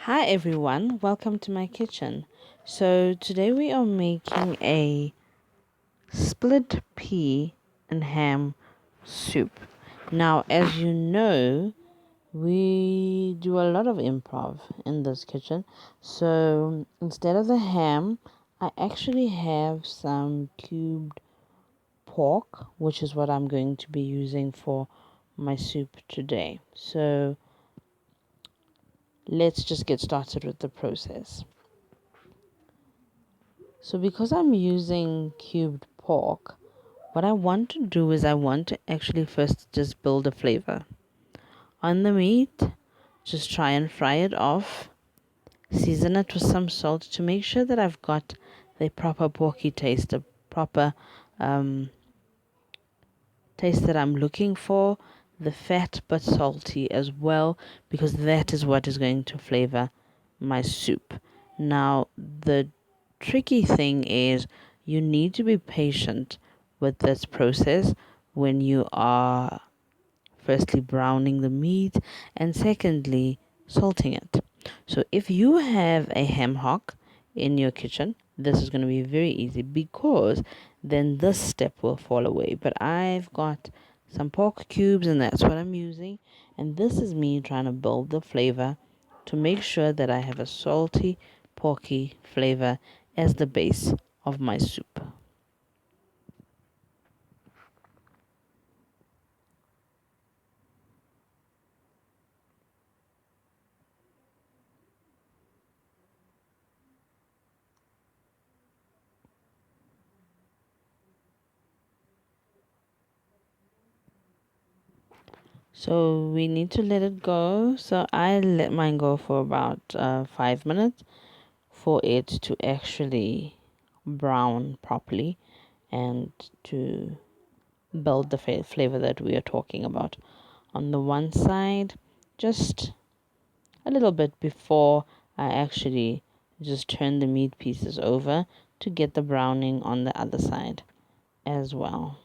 Hi everyone, welcome to my kitchen. So today we are making a split pea and ham soup. Now, as you know, we do a lot of improv in this kitchen. So instead of the ham, I actually have some cubed pork, which is what I'm going to be using for my soup today. So let's just get started with the process. So because I'm using cubed pork, what I want to do is I want to actually first just build a flavor on the meat. Just try and fry it off. Season it with some salt to make sure that I've got the proper porky taste, the proper taste that I'm looking for. The fat but salty as well, because that is what is going to flavor my soup. Now, the tricky thing is you need to be patient with this process when you are firstly browning the meat and secondly salting it. So if you have a ham hock in your kitchen, this is going to be very easy because then this step will fall away. But I've got some pork cubes and that's what I'm using. And this is me trying to build the flavor to make sure that I have a salty, porky flavor as the base of my soup. So we need to let it go. So I let mine go for about 5 minutes for it to actually brown properly and to build the flavor that we are talking about. On the one side, just a little bit before I actually just turn the meat pieces over to get the browning on the other side as well.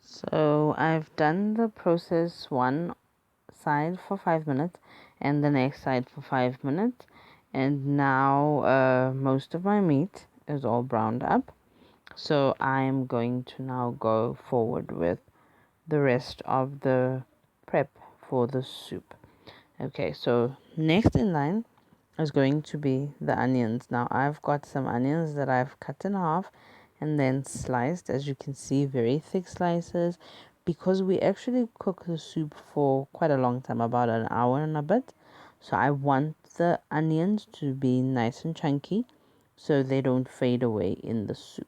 So I've done the process one side for 5 minutes and the next side for 5 minutes, and now most of my meat is all browned up. So I'm going to now go forward with the rest of the prep for the soup. Okay, so next in line is going to be the onions. Now I've got some onions that I've cut in half and then sliced, as you can see, very thick slices, because we actually cook the soup for quite a long time, about an hour and a bit. So I want the onions to be nice and chunky so they don't fade away in the soup.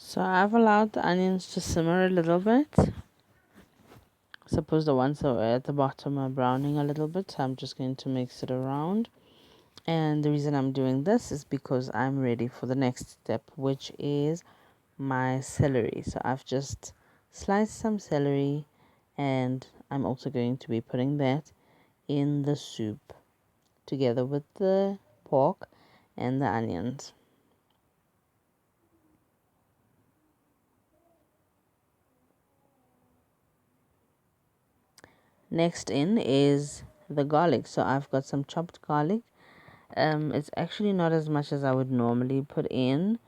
So I've allowed the onions to simmer a little bit. Suppose the ones that are at the bottom are browning a little bit, so I'm just going to mix it around. And the reason I'm doing this is because I'm ready for the next step, which is my celery. So I've just sliced some celery and I'm also going to be putting that in the soup together with the pork and the onions. Next in is the garlic. So I've got some chopped garlic. It's actually not as much as I would normally put in,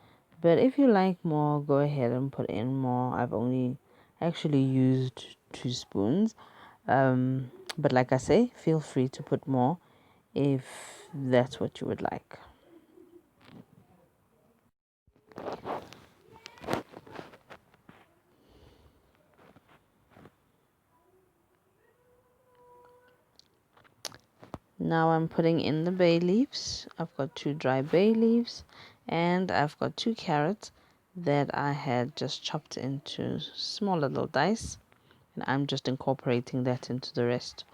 but if you like more, go ahead and put in more. I've only actually used 2 spoons. But like I say, feel free to put more if that's what you would like. Now I'm putting in the bay leaves. I've got 2 dry bay leaves, and I've got 2 carrots that I had just chopped into small little dice, and I'm just incorporating that into the rest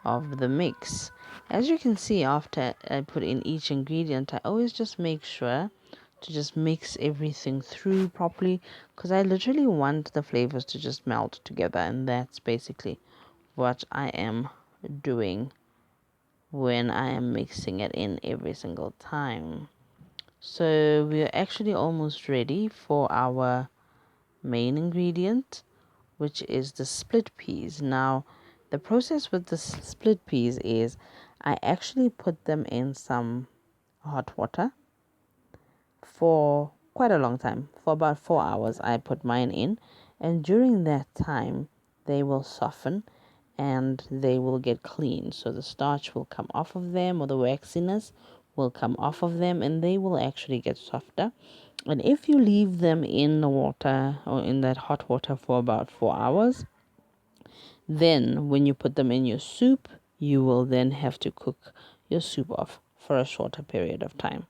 of the mix. As you can see, after I put in each ingredient, I always just make sure to just mix everything through properly, because I literally want the flavors to just melt together, and that's basically what I am doing when I am mixing it in every single time. So we are actually almost ready for our main ingredient, which is the split peas. Now, the process with the split peas is I actually put them in some hot water for quite a long time. For about 4 hours, I put mine in, and during that time, they will soften and they will get clean. So the starch will come off of them, or the waxiness will come off of them, and they will actually get softer. And if you leave them in the water or in that hot water for about 4 hours, then when you put them in your soup, you will then have to cook your soup off for a shorter period of time.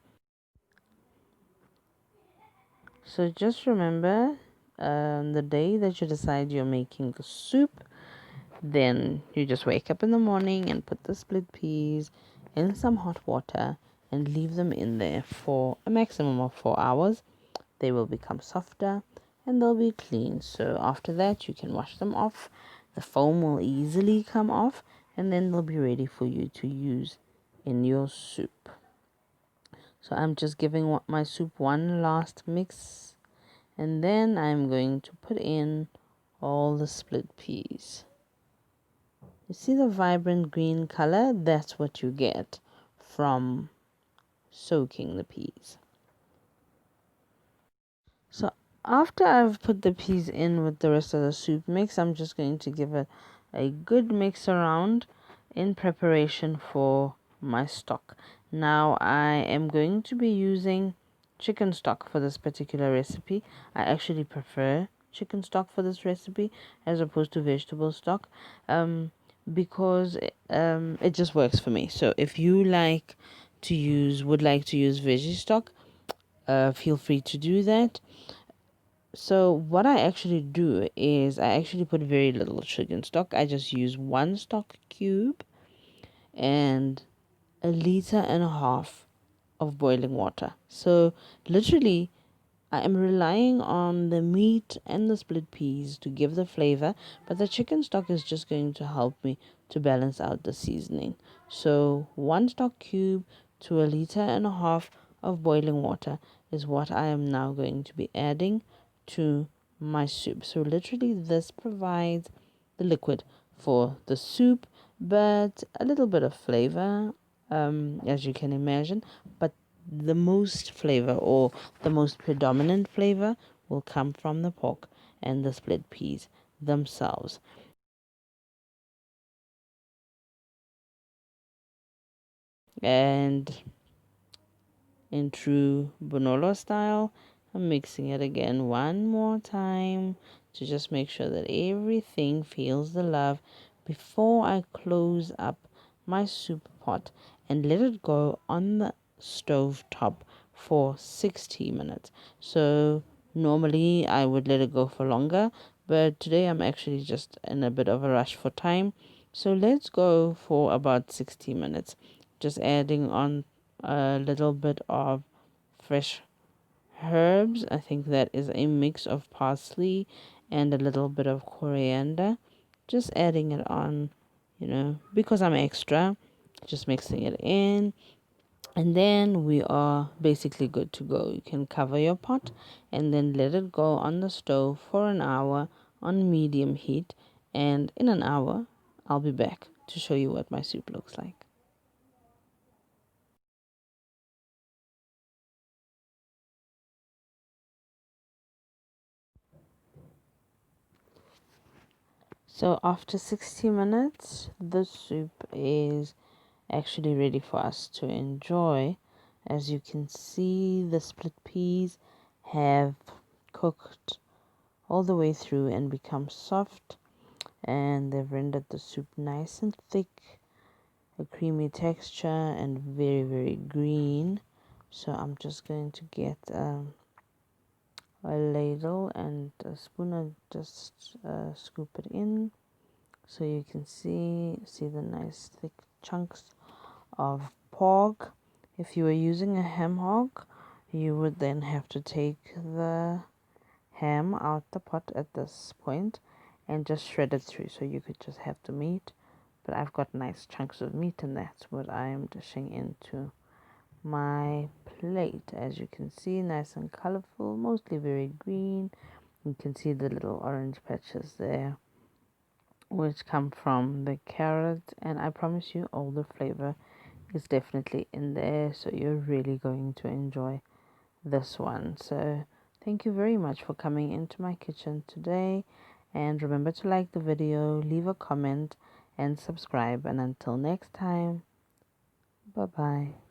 So just remember, the day that you decide you're making the soup, then you just wake up in the morning and put the split peas in some hot water and leave them in there for a maximum of 4 hours. They will become softer and they'll be clean. So after that, you can wash them off. The foam will easily come off, and then they'll be ready for you to use in your soup. So I'm just giving my soup one last mix, and then I'm going to put in all the split peas. You see the vibrant green color? That's what you get from soaking the peas. So after I've put the peas in with the rest of the soup mix, I'm just going to give it a good mix around in preparation for my stock. Now I am going to be using chicken stock for this particular recipe. I actually prefer chicken stock for this recipe as opposed to vegetable stock, because it just works for me. So if you would like to use veggie stock, feel free to do that. So what I actually do is I actually put very little chicken stock. I just use 1 stock cube and 1.5 liters of boiling water. So literally I am relying on the meat and the split peas to give the flavor, but the chicken stock is just going to help me to balance out the seasoning. So 1 stock cube to 1.5 liters of boiling water is what I am now going to be adding to my soup. So literally this provides the liquid for the soup, but a little bit of flavor, as you can imagine. But the most flavor, or the most predominant flavor, will come from the pork and the split peas themselves. And in true Bonolo style, I'm mixing it again one more time to just make sure that everything feels the love before I close up my soup pot and let it go on the stove top for 60 minutes. So normally I would let it go for longer, but today I'm actually just in a bit of a rush for time. So let's go for about 60 minutes. Just adding on a little bit of fresh herbs. I think that is a mix of parsley and a little bit of coriander. Just adding it on, because I'm extra, just mixing it in. And then we are basically good to go. You can cover your pot and then let it go on the stove for an hour on medium heat. And in an hour, I'll be back to show you what my soup looks like. So after 60 minutes, the soup is actually ready for us to enjoy. As you can see, the split peas have cooked all the way through and become soft, and they've rendered the soup nice and thick. a creamy texture and very, very green. So I'm just going to get a ladle and a spoon and just scoop it in, so you can see the nice thick chunks of pork. If you were using a ham hock, you would then have to take the ham out the pot at this point and just shred it through, so you could just have the meat. But I've got nice chunks of meat, and that's what I am dishing into my plate. As you can see, nice and colorful, mostly very green. You can see the little orange patches there, which come from the carrot, and I promise you all the flavor is definitely in there, so you're really going to enjoy this one. So thank you very much for coming into my kitchen today, and remember to like the video, leave a comment, and subscribe. And until next time, bye bye.